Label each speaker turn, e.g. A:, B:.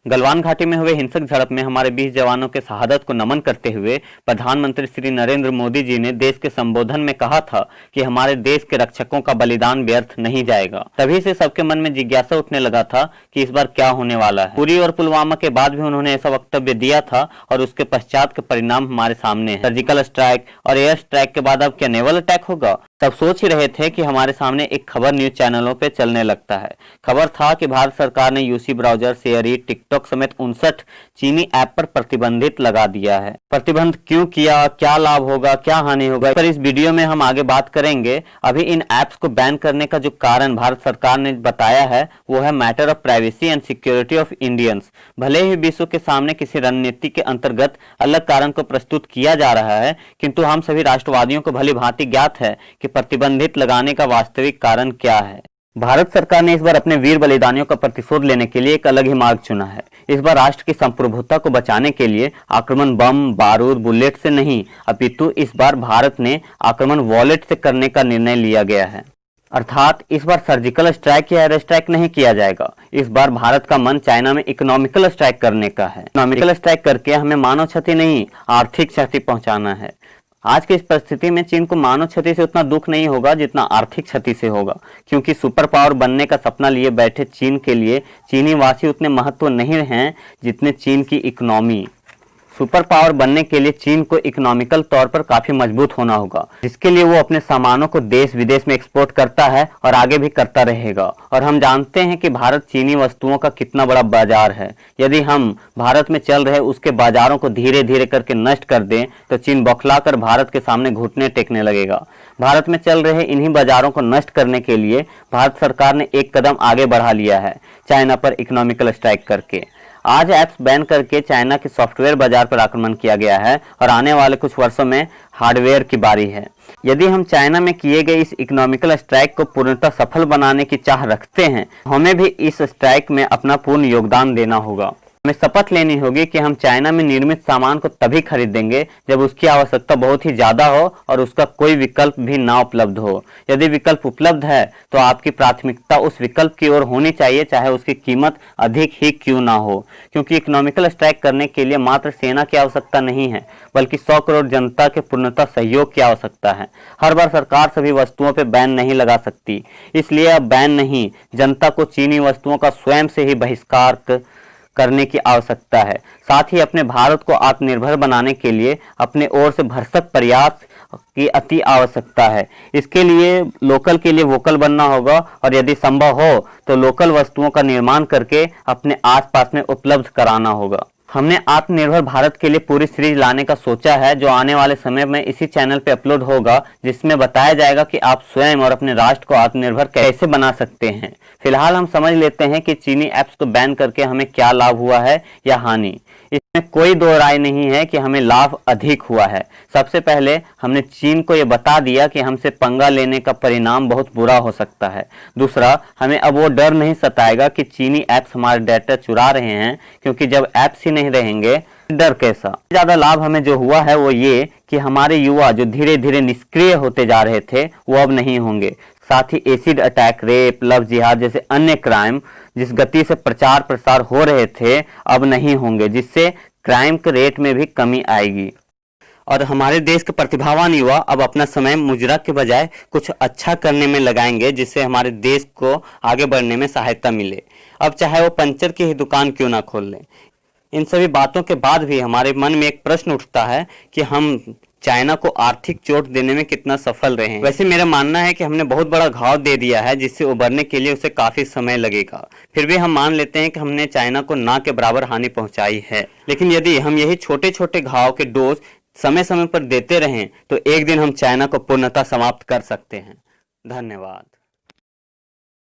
A: गलवान घाटी में हुए हिंसक झड़प में हमारे 20 जवानों के शहादत को नमन करते हुए प्रधानमंत्री श्री नरेंद्र मोदी जी ने देश के संबोधन में कहा था कि हमारे देश के रक्षकों का बलिदान व्यर्थ नहीं जाएगा। तभी से सबके मन में जिज्ञासा उठने लगा था कि इस बार क्या होने वाला है। उरी और पुलवामा के बाद भी उन्होंने ऐसा वक्तव्य दिया था और उसके पश्चात के परिणाम हमारे सामने हैं। सर्जिकल स्ट्राइक और एयर स्ट्राइक के बाद अब क्या नेवल अटैक होगा? सब सोच ही रहे थे कि हमारे सामने एक खबर न्यूज चैनलों पे चलने लगता है। खबर था कि भारत सरकार ने यूसी ब्राउजर, शेयरी, टिकटॉक समेत 59 चीनी ऐप पर प्रतिबंधित लगा दिया है। प्रतिबंध क्यों किया, क्या लाभ होगा, क्या हानि होगा, पर इस वीडियो में हम आगे बात करेंगे। अभी इन ऐप्स को बैन करने का जो कारण भारत सरकार ने बताया है वो है matter of privacy and security of Indians. भले ही विश्व के सामने किसी रणनीति के अंतर्गत अलग कारण को प्रस्तुत किया जा रहा है, किंतु हम सभी राष्ट्रवादियों को भली भांति ज्ञात है कि प्रतिबंधित लगाने का वास्तविक कारण क्या है। भारत सरकार ने इस बार अपने वीर बलिदानियों का प्रतिशोध लेने के लिए एक अलग ही मार्ग चुना है। इस बार राष्ट्र की संप्रभुता को बचाने के लिए आक्रमण बम, बारूद, बुलेट से नहीं, अपितु इस बार भारत ने आक्रमण वॉलेट से करने का निर्णय लिया गया है। अर्थात इस बार सर्जिकल स्ट्राइक या एयर स्ट्राइक नहीं किया जाएगा। इस बार भारत का मन चाइना में इकोनॉमिकल स्ट्राइक करने का है। इकोनॉमिकल स्ट्राइक करके हमें मानव क्षति नहीं, आर्थिक क्षति पहुंचाना है। आज की इस परिस्थिति में चीन को मानव क्षति से उतना दुख नहीं होगा जितना आर्थिक क्षति से होगा, क्योंकि सुपर पावर बनने का सपना लिए बैठे चीन के लिए चीनी वासी उतने महत्व नहीं हैं जितने चीन की इकोनॉमी। सुपर पावर बनने के लिए चीन को इकोनॉमिकल तौर पर काफी मजबूत होना होगा, जिसके लिए वो अपने सामानों को देश विदेश में एक्सपोर्ट करता है और आगे भी करता रहेगा। और हम जानते हैं कि भारत चीनी वस्तुओं का कितना बड़ा बाजार है। यदि हम भारत में चल रहे उसके बाजारों को धीरे धीरे करके नष्ट कर दें तो चीन बौखलाकर भारत के सामने घुटने टेकने लगेगा। भारत में चल रहे इन्हीं बाजारों को नष्ट करने के लिए भारत सरकार ने एक कदम आगे बढ़ा लिया है, चाइना पर इकोनॉमिकल स्ट्राइक करके। आज ऐप्स बैन करके चाइना के सॉफ्टवेयर बाजार पर आक्रमण किया गया है और आने वाले कुछ वर्षों में हार्डवेयर की बारी है। यदि हम चाइना में किए गए इस इकोनॉमिकल स्ट्राइक को पूर्णतः सफल बनाने की चाह रखते हैं, हमें भी इस स्ट्राइक में अपना पूर्ण योगदान देना होगा। हमें शपथ लेनी होगी कि हम चाइना में निर्मित सामान को तभी खरीदेंगे जब उसकी आवश्यकता बहुत ही ज्यादा हो और उसका कोई विकल्प भी ना उपलब्ध हो। यदि विकल्प उपलब्ध है तो आपकी प्राथमिकता उस विकल्प की ओर होनी चाहिए, चाहे उसकी कीमत अधिक ही क्यों ना हो, क्योंकि इकोनॉमिकल स्ट्राइक करने के लिए मात्र सेना की आवश्यकता नहीं है, बल्कि 100 करोड़ जनता के पूर्णतः सहयोग की आवश्यकता है। हर बार सरकार सभी वस्तुओं पर बैन नहीं लगा सकती, इसलिए अब बैन नहीं, जनता को चीनी वस्तुओं का स्वयं से ही बहिष्कार करने की आवश्यकता है। साथ ही अपने भारत को आत्मनिर्भर बनाने के लिए अपने ओर से भरसक प्रयास की अति आवश्यकता है। इसके लिए लोकल के लिए वोकल बनना होगा और यदि संभव हो तो लोकल वस्तुओं का निर्माण करके अपने आसपास में उपलब्ध कराना होगा। हमने आत्मनिर्भर भारत के लिए पूरी सीरीज लाने का सोचा है, जो आने वाले समय में इसी चैनल पे अपलोड होगा, जिसमें बताया जाएगा कि आप स्वयं और अपने राष्ट्र को आत्मनिर्भर कैसे बना सकते हैं। फिलहाल हम समझ लेते हैं कि चीनी ऐप्स को बैन करके हमें क्या लाभ हुआ है या हानि। इसमें कोई दो राय नहीं है कि हमें लाभ अधिक हुआ है। सबसे पहले हमने चीन को यह बता दिया कि हमसे पंगा लेने का परिणाम बहुत बुरा हो सकता है। दूसरा, हमें अब वो डर नहीं सताएगा कि चीनी ऐप्स हमारे डाटा चुरा रहे हैं, क्योंकि जब ऐप्स ही नहीं रहेंगे डर कैसा। ज्यादा लाभ हमें जो हुआ है वो ये कि हमारे युवा जो धीरे धीरे निष्क्रिय होते जा रहे थे वो अब नहीं होंगे। साथ ही एसिड अटैक, रेप, लव जिहाद जैसे अन्य क्राइम जिस गति से प्रचार प्रसार हो रहे थे अब नहीं होंगे, जिससे क्राइम के रेट में भी कमी आएगी। और हमारे देश के प्रतिभावान युवा अब अपना समय मुजरा के बजाय कुछ अच्छा करने में लगाएंगे, जिससे हमारे देश को आगे बढ़ने में सहायता मिले। अब चाहे वो पंचर की ही दुकान क्यों ना खोल लें। इन सभी बातों के बाद भी हमारे मन में एक प्रश्न उठता है कि हम चाइना को आर्थिक चोट देने में कितना सफल रहे हैं। वैसे मेरा मानना है कि हमने बहुत बड़ा घाव दे दिया है, जिससे उबरने के लिए उसे काफी समय लगेगा। फिर भी हम मान लेते हैं कि हमने चाइना को ना के बराबर हानि पहुंचाई है। लेकिन यदि हम यही छोटे छोटे घाव के डोज समय समय पर देते रहें तो एक दिन हम चाइना को पूर्णतः समाप्त कर सकते हैं। धन्यवाद।